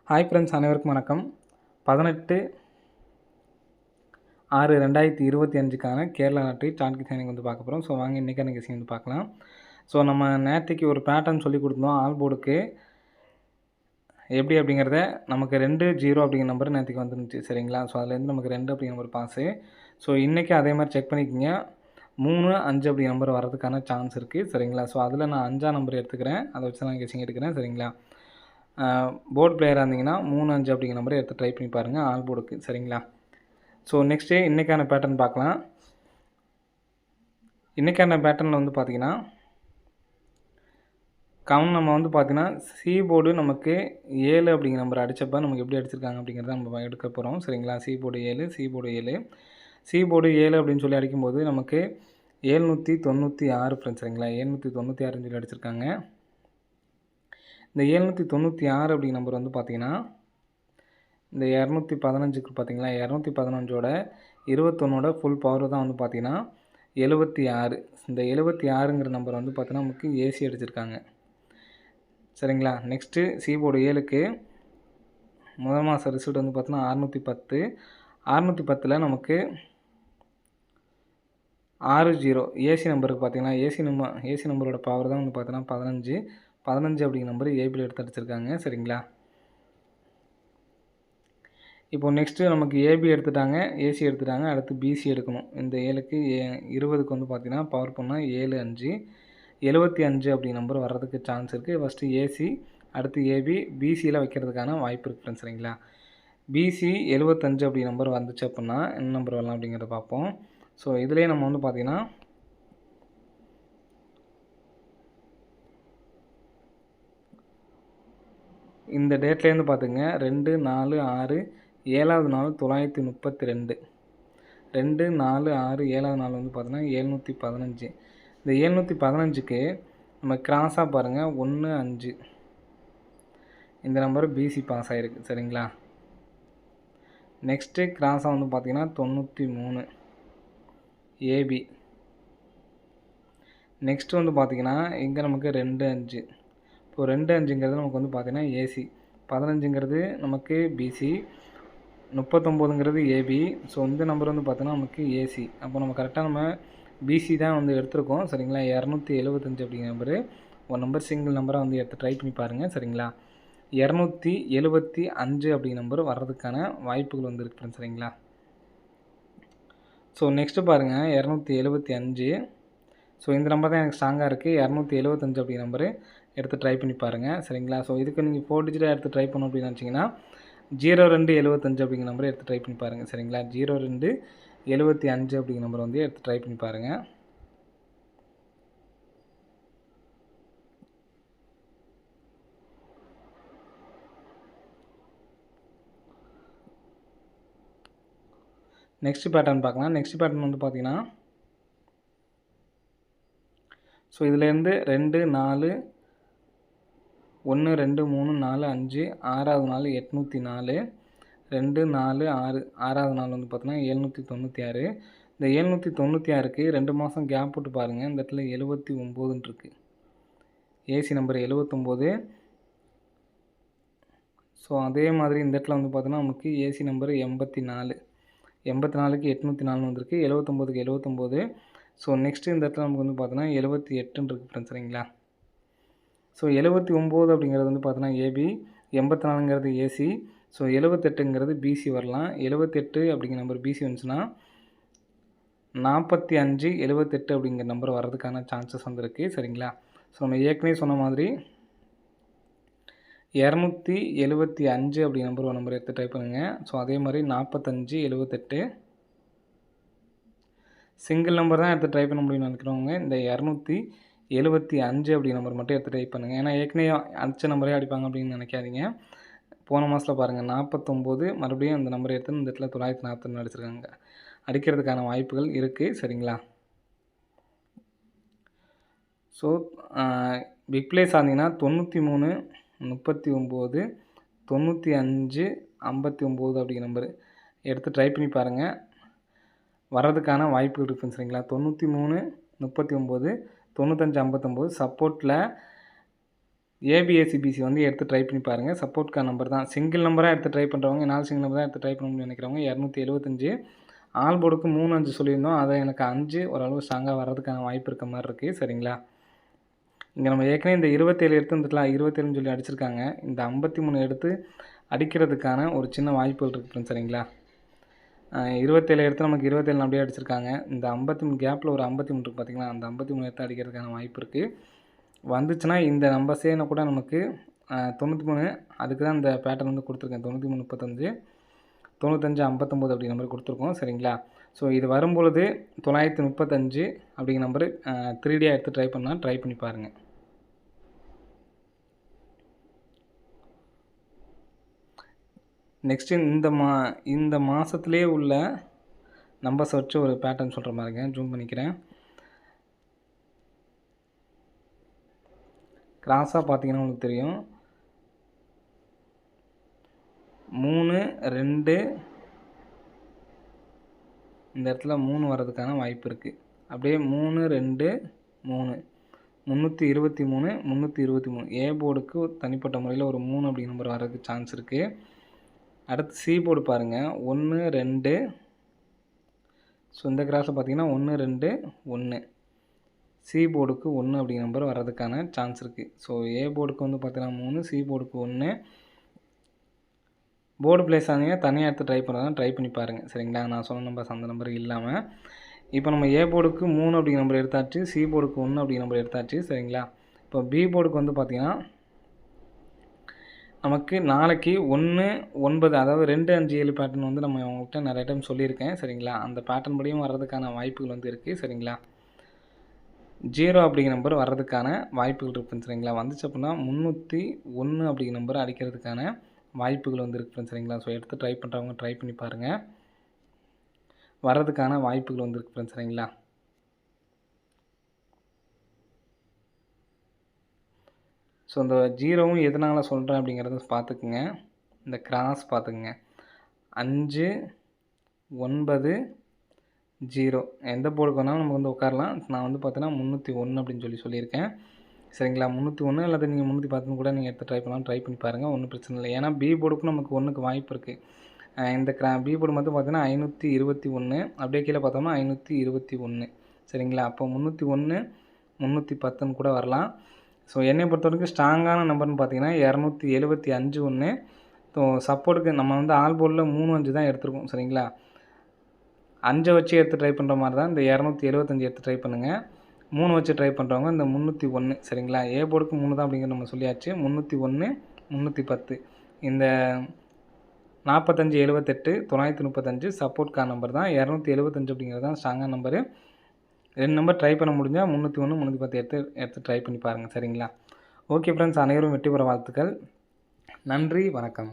Hi friends, அனைவருக்கும் வணக்கம். 18/6/2025க்கான Kerala lottery chart designing பார்க்க போகிறோம். ஸோ வாங்க இன்றைக்கான கெஸிங் பார்க்கலாம். ஸோ நம்ம நேற்றுக்கு ஒரு பேட்டர்ன் சொல்லி கொடுத்தோம் ஆல் போர்டுக்கு எப்படி அப்படிங்கிறத. நமக்கு 2-0 அப்படிங்கிற நம்பர் நேற்றுக்கு வந்துருந்துச்சு, சரிங்களா? ஸோ அதுலேருந்து நமக்கு 2 அப்படிங்கிற நம்பர் பாஸு. ஸோ இன்றைக்கி அதே மாதிரி செக் பண்ணிக்கோங்க. 3-5 அப்படிங்கிற நம்பர் வரதுக்கான சான்ஸ் இருக்குது, சரிங்களா? ஸோ அதில் நான் 5ஆம் நம்பர் எடுத்துக்கிறேன், அதை வச்சு நான் கெஸிங் எடுக்கிறேன், சரிங்களா? போர்டு பிளேயராக இருந்தீங்கன்னா 3-5 அப்படிங்கிற நம்பரை எடுத்து ட்ரை பண்ணி பாருங்கள் ஆல் போர்டுக்கு, சரிங்களா? ஸோ நெக்ஸ்ட்டு இன்றைக்கான பேட்டர்ன் பார்க்கலாம். இன்றைக்கான பேட்டர்னில் பார்த்தீங்கன்னா நம்ம பார்த்தீங்கன்னா சி போர்டு நமக்கு 7 அப்படிங்கிற நம்பர் அடித்தப்போ நமக்கு எப்படி அடிச்சிருக்காங்க அப்படிங்கிறத நம்ம எடுக்க போகிறோம், சரிங்களா? சி போர்டு 7 சி போர்டு 7 அப்படின்னு சொல்லி அடிக்கும்போது நமக்கு 796 ஃப்ரெண்ட்ஸ், சரிங்களா? 796 சொல்லி அடிச்சிருக்காங்க. இந்த 796 அப்படிங்கிற நம்பர் பார்த்தீங்கன்னா இந்த 215க்கு பார்த்தீங்களா, 215ஓட 21ஓட ஃபுல் பவர் தான் பார்த்தீங்கன்னா 76. இந்த 76ங்கிற நம்பர் பார்த்தீங்கன்னா நமக்கு ஏசி அடிச்சிருக்காங்க, சரிங்களா? நெக்ஸ்ட்டு சி போர்டு 7க்கு முதல் மாத ரிசல்ட் பார்த்தீங்கன்னா 610. 610ல் நமக்கு 60 ஏசி நம்பருக்கு பார்த்தீங்கன்னா ஏசி நம்பரோட பவர் தான் பார்த்தீங்கன்னா 15 அப்படிங்கிற நம்பர் ஏபியில் எடுத்து அடிச்சிருக்காங்க, சரிங்களா? இப்போ நெக்ஸ்ட்டு நமக்கு ஏபி எடுத்துட்டாங்க, ஏசி எடுத்துட்டாங்க, அடுத்து பிசி எடுக்கணும். இந்த 7க்கு 20க்கு பார்த்தீங்கன்னா பவர் பண்ணால் 7-5 75 அப்படி நம்பர் வர்றதுக்கு சான்ஸ் இருக்குது. ஃபஸ்ட்டு ஏசி, அடுத்து ஏபி, பிசியில் வைக்கிறதுக்கான வாய்ப்பு இருக்குது ஃப்ரெண்ட்ஸ், சரிங்களா? பிசி 75 அப்படி நம்பர் வந்துச்சு அப்படின்னா என்ன நம்பர் வரலாம் அப்படிங்கிறத பார்ப்போம். ஸோ இதிலே நம்ம பார்த்திங்கன்னா இந்த டேட்லேருந்து பார்த்துங்க 2-4-6 7வது நாள் 932, 2-4-6 7வது நாள் பார்த்தீங்கன்னா 715. இந்த 715க்கு நம்ம கிராஸாக பாருங்கள் 1-5 இந்த நம்பர் பிசி பாஸ் ஆகிருக்கு, சரிங்களா? நெக்ஸ்ட்டு கிராஸாக பார்த்தீங்கன்னா 93 ஏபி. நெக்ஸ்ட்டு பார்த்தீங்கன்னா இங்கே நமக்கு 2-5. இப்போ 2-5ங்கிறது நமக்கு பார்த்தீங்கன்னா ஏசி, 15ங்கிறது நமக்கு பிசி, 39ங்கிறது ஏபி. ஸோ இந்த நம்பர் பார்த்தீங்கன்னா நமக்கு ஏசி. அப்போ நம்ம கரெக்டாக நம்ம பிசி தான் எடுத்திருக்கோம், சரிங்களா? 275 அப்படிங்கிற நம்பரு ஒரு நம்பர் சிங்கிள் நம்பராக எடுத்து ட்ரை பண்ணி பாருங்கள், சரிங்களா? 275 அப்படிங்கிற நம்பர் வர்றதுக்கான வாய்ப்புகள் இருக்குது, சரிங்களா? ஸோ நெக்ஸ்ட்டு பாருங்கள் 275. ஸோ இந்த நம்பர் தான் எனக்கு ஸ்ட்ராங்காக இருக்குது. 275 அப்படிங்கிற நம்பரு எடுத்து ட்ரை பண்ணி பாருங்கள், சரிங்களா? ஸோ இதுக்கு நீங்கள் 4 டிஜிட்டாக எடுத்து ட்ரை பண்ணணும் அப்படின்னு நினச்சிங்கன்னா 0275 அப்படிங்கிற நம்பரை எடுத்து ட்ரை பண்ணி பாருங்கள், சரிங்களா? 0275 அப்படிங்கிற நம்பர் எடுத்து ட்ரை பண்ணி பாருங்கள். நெக்ஸ்ட் பேட்டர்ன் பார்க்கலாம். நெக்ஸ்ட் பேட்டர்ன் பார்த்தீங்கன்னா ஸோ இதுலேருந்து 2 4 1 2 3 4 5 6வது நாள் 804, 2 4 6 6வது நாள் பார்த்தீங்கன்னா 796. இந்த 796க்கு 2 மாதம் கேப் விட்டு பாருங்கள். இந்த இடத்துல 79ன்னு இருக்குது, ஏசி நம்பர் 79. ஸோ அதே மாதிரி இந்த இடத்துல பார்த்தீங்கன்னா நமக்கு ஏசி நம்பர் 84. 84க்கு 804 வந்திருக்கு, 79க்கு 79. ஸோ நெக்ஸ்ட்டு இந்த இடத்துல நமக்கு பார்த்தீங்கன்னா 78ன்னு இருக்குது ஃப்ரெண்ட்ஸ், சரிங்களா? ஸோ 79 அப்படிங்கிறது பார்த்தீங்கன்னா ஏபி, 84ங்கிறது ஏசி. ஸோ 78ங்கிறது பிசி வரலாம். 78 அப்படிங்கிற நம்பர் பிசி வந்துச்சுன்னா 45 78 அப்படிங்கிற நம்பர் வர்றதுக்கான சான்சஸ் இருக்குது, சரிங்களா? ஸோ நம்ம ஏற்கனவே சொன்ன மாதிரி 275 அப்படி நம்பர் எடுத்து ட்ரை பண்ணுங்கள். ஸோ அதே மாதிரி 45 78 சிங்கிள் நம்பர் தான் எடுத்து ட்ரை பண்ண முடியும்னு நினைக்கிறவங்க இந்த 275 அப்படி நம்பர் மட்டும் எடுத்து ட்ரை பண்ணுங்கள். ஏன்னா ஏற்கனவே அடித்த நம்பரே அடிப்பாங்க அப்படின்னு நினைக்காதீங்க. போன மாதத்தில் பாருங்கள் 49, மறுபடியும் அந்த நம்பரை எடுத்து இந்த இடத்துல 941 அடிச்சிருக்காங்க. அடிக்கிறதுக்கான வாய்ப்புகள் இருக்குது, சரிங்களா? ஸோ பிக் பிளேஸ் ஆனீங்கன்னா 93 39 95 59 அப்படிங்கிற நம்பர் எடுத்து ட்ரை பண்ணி பாருங்கள், வர்றதுக்கான வாய்ப்புகள் இருக்குது, சரிங்களா? 93 39 95 59 சப்போர்ட்டில் ஏபிஎஸ்சிபிசி வந்து எடுத்து ட்ரை பண்ணி பாருங்கள். சப்போர்ட்கான நம்பர் தான். சிங்கிள் நம்பராக எடுத்து ட்ரை பண்ணுறவங்க 4 சிங்கிள் நம்பர் தான் எடுத்து ட்ரை பண்ணணும்னு நினைக்கிறவங்க 275. ஆல் போர்டுக்கு 3 5 சொல்லியிருந்தோம். அதை எனக்கு 5 ஓரளவு ஸ்ட்ராங்காக வர்றதுக்கான வாய்ப்பு இருக்க மாதிரி இருக்குது. சரிங்களா, இங்கே நம்ம ஏற்கனவே இந்த 27 எடுத்து வந்துக்கலாம். 27ன்னு சொல்லி அடிச்சிருக்காங்க. இந்த 53 எடுத்து அடிக்கிறதுக்கான ஒரு சின்ன வாய்ப்புகள் இருக்குது ஃப்ரெண்ட்ஸ். சரிங்களா, 27 எடுத்து நமக்கு 27 அப்படியே அடிச்சிருக்காங்க. இந்த 53 கேப்பில் ஒரு 53 இருக்குது பார்த்திங்களா, அந்த 53 எடுத்து அடிக்கிறதுக்கான வாய்ப்பு இருக்குது. வந்துச்சுன்னா இந்த நம்பர்ஸே கூட நமக்கு 93, அதுக்கு தான் இந்த பேட்டர்ன் வந்து கொடுத்துருக்கேன். 93 35 95 59 அப்படி நம்பர் கொடுத்துருக்கோம். சரிங்களா, ஸோ இது வரும்பொழுது 935 அப்படிங்கிற நம்பரு 3D எடுத்து ட்ரை பண்ணால் ட்ரை பண்ணி பாருங்கள். நெக்ஸ்ட்டு இந்த மாதத்துலேயே உள்ள நம்பர்ஸை வச்சு ஒரு பேட்டர்ன் சொல்கிற மாதிரிங்க. ஜூம் பண்ணிக்கிறேன். கிராஸாக பார்த்தீங்கன்னா உங்களுக்கு தெரியும். 3 2 இந்த இடத்துல 3 வர்றதுக்கான வாய்ப்பு இருக்குது. அப்படியே 3 2 3 323 323 ஏ போர்டுக்கு தனிப்பட்ட முறையில் ஒரு 3 அப்படிங்கிற நம்பர் வர்றதுக்கு சான்ஸ் இருக்குது. அடுத்து சி போர்டு பாருங்கள். 1 2 ஸோ இந்த கிராஸை பார்த்தீங்கன்னா 1 2 1 சி போர்டுக்கு 1 அப்படிங்கிற நம்பர் வர்றதுக்கான சான்ஸ் இருக்குது. ஸோ ஏ போர்டுக்கு வந்து பார்த்தீங்கன்னா 3, சி போர்டுக்கு 1. போர்டு பிளேஸ் ஆனீங்க தனியாக எடுத்து ட்ரை பண்ணுறதா ட்ரை பண்ணி பாருங்கள். சரிங்களா, நான் சொன்ன நம்பர்ஸ் அந்த நம்பர் இல்லாமல். இப்போ நம்ம ஏ போர்டுக்கு 3 அப்படிங்கிற நம்பர் எடுத்தாச்சு, சி போர்டுக்கு 1 அப்படிங்கிற நம்பர் எடுத்தாச்சு. சரிங்களா, இப்போ பி போர்டுக்கு வந்து பார்த்திங்கன்னா நமக்கு நாளைக்கு 1 9 அதாவது 2 5 7 பேட்டர்ன் வந்து நம்ம அவங்ககிட்ட நிறைய டைம் சொல்லியிருக்கேன். சரிங்களா, அந்த பேட்டர்ன் படியும் வர்றதுக்கான வாய்ப்புகள் வந்து இருக்குது. சரிங்களா, 0 அப்படிங்கிற நம்பர் வர்றதுக்கான வாய்ப்புகள் இருக்குது. சரிங்களா, வந்துச்சு அப்படின்னா 301 அப்படிங்கிற நம்பர் அடிக்கிறதுக்கான வாய்ப்புகள் வந்து இருக்குது. சரிங்களா, ஸோ எடுத்து ட்ரை பண்ணுறவங்க ட்ரை பண்ணி பாருங்கள். வர்றதுக்கான வாய்ப்புகள் வந்து இருக்குது. சரிங்களா, ஸோ இந்த 0வும் எதனால் சொல்கிறேன் அப்படிங்கிறத பார்த்துக்குங்க. இந்த கிராஸ் பார்த்துக்குங்க. 5 9 0 எந்த போர்டுக்கு வேணாலும் நமக்கு வந்து உட்காரலாம். நான் வந்து பார்த்தீங்கன்னா 301 அப்படின்னு சொல்லியிருக்கேன். சரிங்களா, 301 அல்லது நீங்கள் 310 கூட நீங்கள் எடுத்து ட்ரை பண்ணலாம். ட்ரை பண்ணி பாருங்கள், ஒன்றும் பிரச்சனை இல்லை. ஏன்னா பி போர்டுக்கும் நமக்கு 1க்கு வாய்ப்பு இருக்குது. இந்த பி போர்டு மட்டும் பார்த்தீங்கன்னா 521, அப்படியே கீழே பார்த்தோம்னா 521. சரிங்களா, அப்போ 301 310 கூட வரலாம். ஸோ என்னை பொறுத்த வரைக்கும் ஸ்ட்ராங்கான நம்பர்னு பார்த்தீங்கன்னா 275 1. ஸோ சப்போர்ட்டுக்கு நம்ம வந்து ஆல் போர்டில் 3 5 தான் எடுத்துருக்கோம். சரிங்களா, 5 வச்சு எடுத்து ட்ரை பண்ணுற மாதிரி தான் இந்த 275 எடுத்து ட்ரை பண்ணுங்கள். 3 வச்சு ட்ரை பண்ணுறவங்க இந்த 301. சரிங்களா, ஏ போர்டுக்கு 3 தான் அப்படிங்கிற நம்ம சொல்லியாச்சு. 301 310 இந்த 45 78 935 சப்போர்ட்கான நம்பர் தான். 275 அப்படிங்கிறது தான் ஸ்ட்ராங்கான நம்பரு. 2 நம்பர் ட்ரை பண்ண முடிஞ்சால் 301 310 எடுத்து ட்ரை பண்ணி பாருங்கள். சரிங்களா, ஓகே ஃப்ரெண்ட்ஸ், அனைவரும் வெற்றி பெற வாழ்த்துக்கள். நன்றி, வணக்கம்.